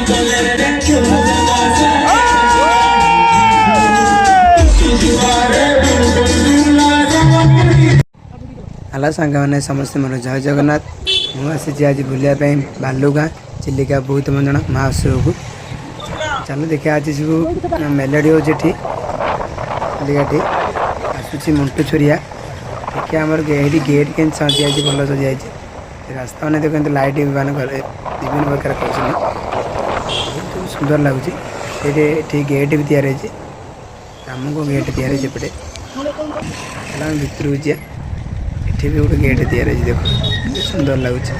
hello सांग मैंने समस्त मोर जय जगन्नाथ मुझे आज बुलायापी बालुगाँ चिलिका बहुत मंजन महोत्सव को चलो देखिए आज सब मेलोडी हो चिलिकाटी आसूसी मंटू छोरिया देखिए आम गेट के सजी आज भल सजी जाए रास्ता मैंने देखते लाइट मान विभिन्न प्रकार कर बहुत सुंदर लगुच गेट भी तैयारी आमको गेट तैयारी एपटे भितर जा ये भी गोटे गेट तैयारी देख सुंदर लगुच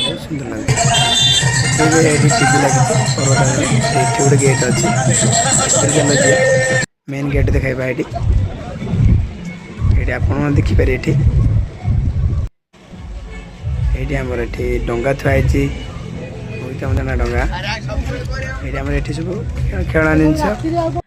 बहुत सुंदर लगे टीवी लगे गोटे गेट अच्छी मेन गेट देखा ये आप देखिपारे ये आमर ये डंगा थुआई बहुत मजा डंगा ये सब खेल जिन